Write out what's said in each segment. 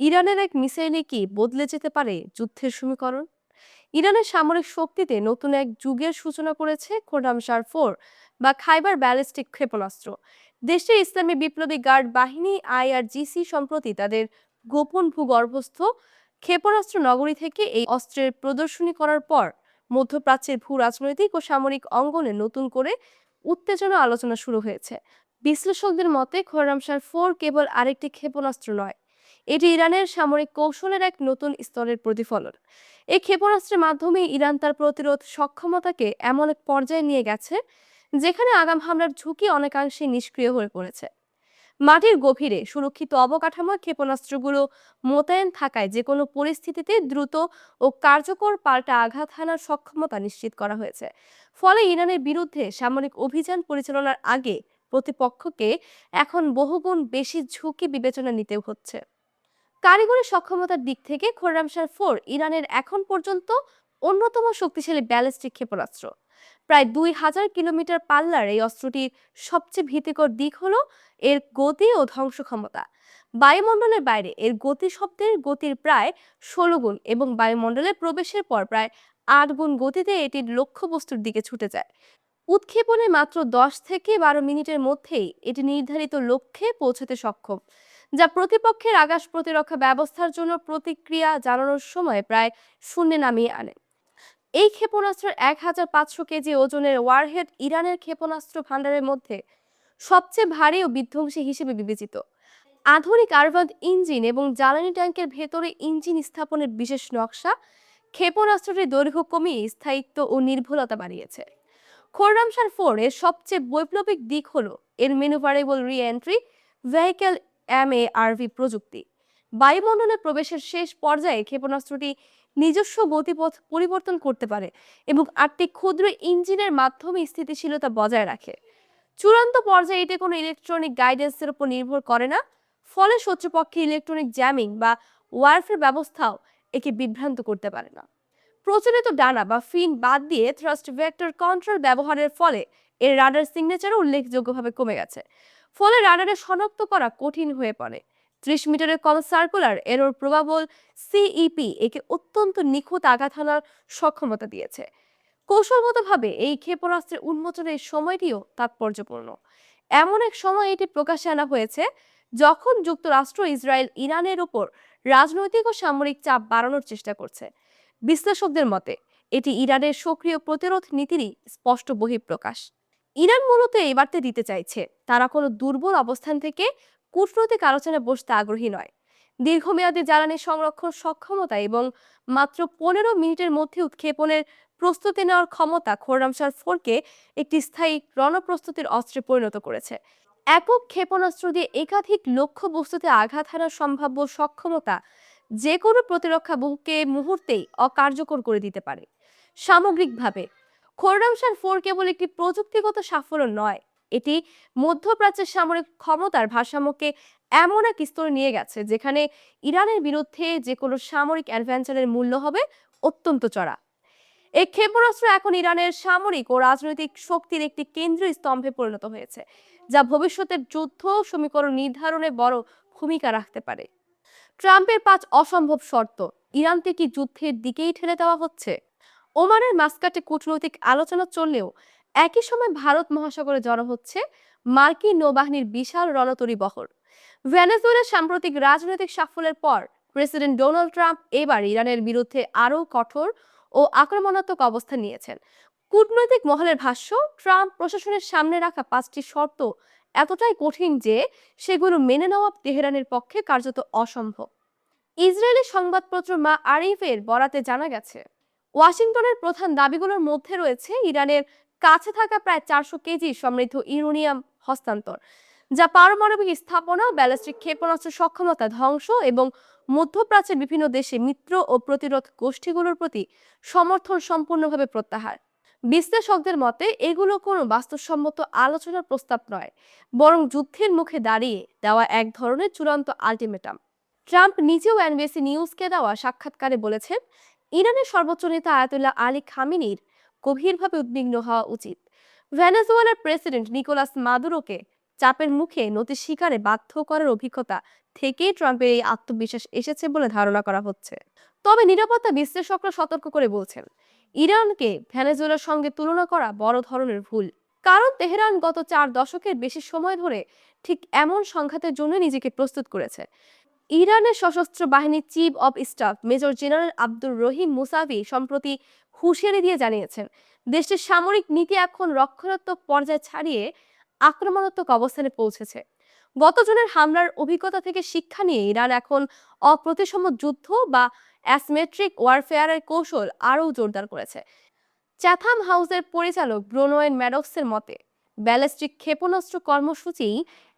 ইরানের এক মিসাইলে কি বদলে যেতে পারে যুদ্ধের সমীকরণ? ইরানের সামরিক শক্তিতে নতুন এক যুগের সূচনা করেছে খোরামশার-4 বা খাইবার ব্যালিস্টিক ক্ষেপণাস্ত্র। দেশটির ইসলামী বিপ্লবী গার্ড বাহিনী আইআরজিসি সম্প্রতি তাদের গোপন ভূগর্ভস্থ ক্ষেপণাস্ত্র নগরী থেকে এই অস্ত্রের প্রদর্শনী করার পর মধ্যপ্রাচ্যের ভূ রাজনৈতিক ও সামরিক অঙ্গনে নতুন করে উত্তেজনা আলোচনা শুরু হয়েছে। বিশ্লেষকদের মতে খোরামশার-4 কেবল আরেকটি ক্ষেপণাস্ত্র নয়, এটি ইরানের সামরিক কৌশলের এক নতুন স্তরের প্রতিফলন। এই ক্ষেপণাস্ত্রের মাধ্যমে ইরান তার প্রতিরোধ সক্ষমতাকে এমন এক পর্যায়ে নিয়ে গেছে যেখানে আগাম হামলার ঝুঁকি অনেকাংশে নিষ্ক্রিয় হয়ে পড়েছে। মাটির গভীরে সুরক্ষিত অবকাঠামো ক্ষেপণাস্ত্রগুলো মোতায়েন থাকায় যে কোনো পরিস্থিতিতে দ্রুত ও কার্যকর পাল্টা আঘাত হানার সক্ষমতা নিশ্চিত করা হয়েছে। ফলে ইরানের বিরুদ্ধে সামরিক অভিযান পরিচালনার আগে প্রতিপক্ষকে এখন বহুগুণ বেশি ঝুঁকি বিবেচনা নিতে হচ্ছে। কারিগরি সক্ষমতার দিক থেকে খোরামশার-4 ইরানের এখন পর্যন্ত অন্যতম শক্তিশালী ব্যালিস্টিক ক্ষেপণাস্ত্র। প্রায় 2000 কিলোমিটার পাল্লার এই অস্ত্রটির সবচেয়ে ভীতিকর দিক হলো এর গতি ও ধ্বংস ক্ষমতা। বায়ুমণ্ডলের বাইরে এর গতি শব্দের গতির প্রায় 16 গুণ এবং বায়ুমণ্ডলে প্রবেশের পর প্রায় 8 গুণ গতিতে এটির লক্ষ্যবস্তুর দিকে ছুটে যায়। উৎক্ষেপণে মাত্র 10 থেকে 12 মিনিটের মধ্যেই এটি নির্ধারিত লক্ষ্যে পৌঁছাতে সক্ষম, যা প্রতিপক্ষের আকাশ প্রতিরক্ষা ব্যবস্থার জন্য প্রতিক্রিয়া জানানোর সময় প্রায় শূন্যে নামিয়ে আনে। এই ক্ষেপণাস্ত্রের 1500 কেজি ওজনের ওয়ারহেড ইরানের ক্ষেপণাস্ত্র ভান্ডারের মধ্যে সবচেয়ে ভারী ও বিধ্বংসী হিসেবে বিবেচিত। আধুনিক আরবাদ ইঞ্জিন এবং জ্বালানি ট্যাঙ্কের ভেতরে ইঞ্জিন স্থাপনের বিশেষ নকশা ক্ষেপণাস্ত্রটির দৈর্ঘ্য কমিয়ে স্থায়িত্ব ও নির্ভুলতা বাড়িয়েছে। খোরামশার-4 এর সবচেয়ে বৈপ্লবিক দিক হলো এর ম্যানুভারেবল রি-এন্ট্রি ভেহিকল এমএআরভি প্রযুক্তি। বায়ুমণ্ডলে প্রবেশের শেষ পর্যায়ে ক্ষেপণাস্ত্রটি নিজস্ব গতিপথ পরিবর্তন করতে পারে এবং 8টি ক্ষুদ্র ইঞ্জিনের মাধ্যমে স্থিতিশীলতা বজায় রাখে। চূড়ান্ত পর্যায়ে এটি কোনো ইলেকট্রনিক গাইডেন্সের উপর নির্ভর করে না, ফলে শত্রুপক্ষের ইলেকট্রনিক জ্যামিং বা ওয়ারফেয়ার ব্যবস্থাও একে বিভ্রান্ত করতে পারে না। প্রচলিত ডানা বা ফিন বাদ দিয়ে থ্রাস্ট ভেক্টর কন্ট্রোল ব্যবহারের ফলে এর রাডার সিগনেচারও উল্লেখযোগ্যভাবে কমে গেছে। ফলে রাডারে শনাক্ত করা কঠিন হয়ে পড়ে। 30 মিটারের কম সার্কুলার এরর প্রবাবল সিইপি একে অত্যন্ত নিখুঁত আঘাত হানার সক্ষমতা দিয়েছে। কৌশলগতভাবে এই ক্ষেপণাস্ত্রের উন্মোচনের সময়টিও তাৎপর্যপূর্ণ। এমন এক সময় এটি প্রকাশ্যে আনা হয়েছে যখন যুক্তরাষ্ট্র ইসরায়েল ইরানের উপর রাজনৈতিক ও সামরিক চাপ বাড়ানোর চেষ্টা করছে। বিশ্লেষকদের মতে এটি ইরানের সক্রিয় প্রতিরোধ নীতিরই স্পষ্ট বহিঃপ্রকাশ। ইরান মূলত এই বার্তা দিতে চাইছে তারা কোনো দুর্বল অবস্থান থেকে কূটনৈতিক আলোচনায় বসতে আগ্রহী নয়। দীর্ঘমেয়াদী জ্বালানি সংরক্ষণ সক্ষমতা এবং মাত্র 15 মিনিটের মধ্যে উৎক্ষেপণের প্রস্তুতি নেওয়ার ক্ষমতা খোরামশার-4কে একটি স্থায়ী রণপ্রস্তুতির অস্ত্রে পরিণত করেছে। একক ক্ষেপণাস্ত্র দিয়ে একাধিক লক্ষ্য বস্তুতে আঘাত হানার সম্ভাব্য সক্ষমতা যে কোনো প্রতিরক্ষা বহুকে মুহূর্তেই অকার্যকর করে দিতে পারে। সামগ্রিকভাবে খোরামশার-4 কেবল একটি প্রযুক্তিগত সাফল্য নয়, এটি মধ্যপ্রাচ্যের সামরিক ক্ষমতার ভারসাম্যকে এমন এক স্তরে নিয়ে গেছে যেখানে ইরানের বিরুদ্ধে যে কোনো সামরিক অ্যাডভেঞ্চারের মূল্য হবে অত্যন্ত চড়া। এই ক্ষেপণাস্ত্র এখন ইরানের সামরিক ও রাজনৈতিক শক্তির একটি কেন্দ্রীয় স্তম্ভে পরিণত হয়েছে, যা ভবিষ্যতের যুদ্ধ সমীকরণ নির্ধারণে বড় ভূমিকা রাখতে পারে। ট্রাম্পের 5 অসম্ভব শর্ত ইরানকে কি যুদ্ধের দিকেই ঠেলে দেওয়া হচ্ছে? ওমানের মাস্কাটে কূটনৈতিক আলোচনা চললেও একই সময় ভারত মহাসাগরে জড়ো হচ্ছে মার্কিন নৌবাহিনীর বিশাল রণতরী বহর। ভেনেজুয়েলার সাম্প্রতিক রাজনৈতিক সাফল্যের পর প্রেসিডেন্ট ডোনাল্ড ট্রাম্প এবার ইরানের বিরুদ্ধে আরও কঠোর ও আক্রমণাত্মক অবস্থান নিয়েছেন। কূটনৈতিক মহলের ভাষ্য, ট্রাম্প প্রশাসনের সামনে রাখা 5টি শর্ত এতটাই কঠিন যে সেগুলো মেনে নেওয়া তেহরানের পক্ষে কার্যত অসম্ভব। ইসরায়েলি সংবাদপত্র মা আরিফের বরাতে জানা গেছে, ওয়াশিংটনের প্রধান দাবিগুলোর মধ্যে রয়েছে ইরানের কাছে থাকা প্রায় 400 কেজি সমৃদ্ধ ইউরেনিয়াম হস্তান্তর, যা পারমাণবিক স্থাপনা, ব্যালিস্টিক ক্ষেপণাস্ত্র সক্ষমতা ধ্বংস এবং মধ্যপ্রাচ্যের বিভিন্ন দেশে মিত্র ও প্রতিরোধ গোষ্ঠীগুলোর প্রতি সমর্থন সম্পূর্ণভাবে প্রত্যাহার। বিশ্লেষকদের মতে এগুলো কোনো বাস্তবসম্মত আলোচনার প্রস্তাব নয়, বরং যুদ্ধের মুখে দাঁড়িয়ে দেওয়া এক ধরনের চূড়ান্ত আলটিমেটাম। ট্রাম্প নিজেও এনবিসি নিউজকে দেওয়া সাক্ষাৎকারে বলেছেন, ইরানের সর্বোচ্চ নেতা আয়াতুল্লাহ আলী খামেনির গভীরভাবে উদ্বিগ্ন হওয়া উচিত। ভেনেজুয়েলার প্রেসিডেন্ট নিকোলাস মাদুরোকে চাপের মুখে নতি স্বীকারে বাধ্য করার অভিজ্ঞতা থেকেই ট্রাম্পের এই আত্মবিশ্বাস এসেছে বলে ধারণা করা হচ্ছে। তবে নিরাপত্তা বিশ্লেষকরা সতর্ক করে বলছেন, ইরানকে ভেনেজুয়েলার সঙ্গে তুলনা করা বড় ধরনের ভুল। কারণ তেহরান গত 4 দশকের বেশি সময় ধরে ঠিক এমন সংঘাতের জন্য নিজেকে প্রস্তুত করেছে। ইরানের সশস্ত্র বাহিনীর chief of staff major general Abdur Rahim Musavi সম্প্রতি হুঁশিয়ারি দিয়ে জানিয়েছেন, দেশটির সামরিক নীতি এখন রক্ষণাত্মক পর্যায়ে ছাড়িয়ে আক্রমণাত্মক অবস্থানে পৌঁছেছে। গত জুনের হামলার অভিজ্ঞতা থেকে শিক্ষা নিয়ে ইরান এখন অপ্রতিসম যুদ্ধ বা অ্যাসিমেট্রিক ওয়ারফেয়ারের কৌশল আরও জোরদার করেছে। চ্যাথাম হাউসের পরিচালক ব্রোনোয়েন ম্যাডক্সের মতে, ব্যালিস্টিক ক্ষেপণাস্ত্র কর্মসূচি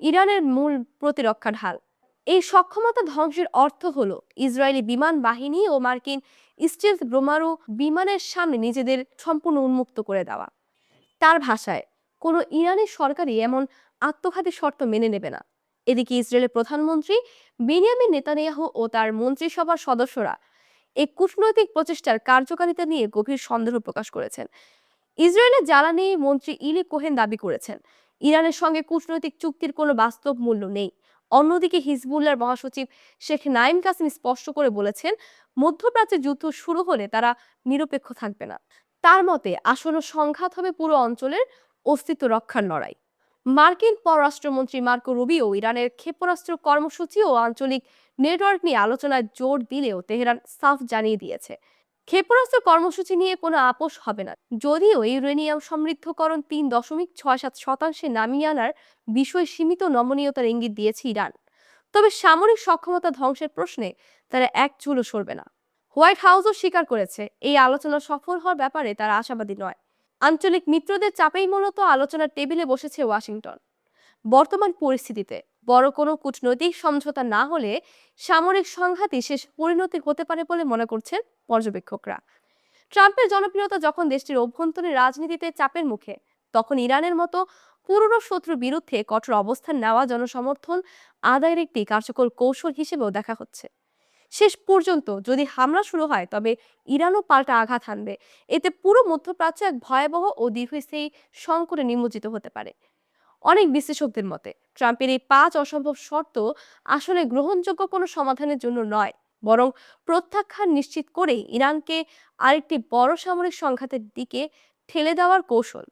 ইরানের মূল প্রতিরক্ষা ঢাল। এই সক্ষমতা ধ্বংসের অর্থ হলো ইসরায়েলি বিমান বাহিনী ও মার্কিন স্টিলথ বোমারু বিমানের সামনে নিজেদের সম্পূর্ণ উন্মুক্ত করে দেওয়া। তার ভাষায়, কোনো ইরানি সরকারই এমন আত্মঘাতী শর্ত মেনে নেবে না। এদিকে ইসরায়েলের প্রধানমন্ত্রী বেনিয়ামিন নেতানিয়াহু ও তার মন্ত্রিসভার সদস্যরা এই কূটনৈতিক প্রচেষ্টার কার্যকারিতা নিয়ে গভীর সন্দেহ প্রকাশ করেছেন। ইসরায়েলের জ্বালানি মন্ত্রী ইলি কোহেন দাবি করেছেন, ইরানের সঙ্গে কূটনৈতিক চুক্তির কোনো বাস্তব মূল্য নেই। অন্যদিকে হিজবুল্লাহর মহাসচিব শেখ নাইম কাসিম স্পষ্ট করে বলেছেন, মধ্যপ্রাচ্যে যুদ্ধ শুরু হলে তারা নিরপেক্ষ থাকবে না। তার মতে আসন্ন সংঘাত হবে পুরো অঞ্চলের অস্তিত্ব রক্ষার লড়াই। মার্কিন পররাষ্ট্রমন্ত্রী মার্কো রুবিও ইরানের ক্ষেপণাস্ত্র কর্মসূচি ও আঞ্চলিক নেটওয়ার্ক নিয়ে আলোচনায় জোর দিলেও তেহরান সাফ জানিয়ে দিয়েছে, ক্ষেপণাস্ত্র কর্মসূচি নিয়ে কোনো আপোষ হবে না। যদিও ইউরেনিয়াম সমৃদ্ধকরণ 3.67% নামিয়ে আনার বিষয়ে সীমিত নমনীয়তার ইঙ্গিত দিয়েছে ইরান, তবে সামরিক সক্ষমতা ধ্বংসের প্রশ্নে তারা এক চুলও সরবে না। হোয়াইট হাউসও স্বীকার করেছে, এই আলোচনা সফল হওয়ার ব্যাপারে তারা আশাবাদী নয়। আঞ্চলিক মিত্রদের চাপেই মূলত আলোচনার টেবিলে বসেছে ওয়াশিংটন। বর্তমান পরিস্থিতিতে বড় কোনো কূটনৈতিক সমঝোতা না হলে সামরিক সংঘাতই শেষ পরিণতি হতে পারে বলে মনে করছেন পর্যবেক্ষকরা। ট্রাম্পের জনপ্রিয়তা যখন দেশটির অভ্যন্তরীণ রাজনীতিতে চাপের মুখে, তখন ইরানের মতো পুরনো শত্রুর বিরুদ্ধে কঠোর অবস্থান নেওয়া জনসমর্থন আদায়ের একটি কার্যকর কৌশল হিসেবেও দেখা হচ্ছে। শেষ পর্যন্ত যদি হামলা শুরু হয়, তবে ইরানও পাল্টা আঘাত হানবে। এতে পুরো মধ্যপ্রাচ্য এক ভয়াবহ ও দীর্ঘস্থায়ী সংকটে নিমজ্জিত হতে পারে। অনেক বিশ্লেষকদের মতে, ট্রাম্পের এই 5 অসম্ভব শর্ত আসলে গ্রহণযোগ্য কোনো সমাধানের জন্য নয়, বরং প্রত্যাখ্যান নিশ্চিত করেই ইরানকে আরেকটি বড় সামরিক সংঘাতের দিকে ঠেলে দেওয়ার কৌশল।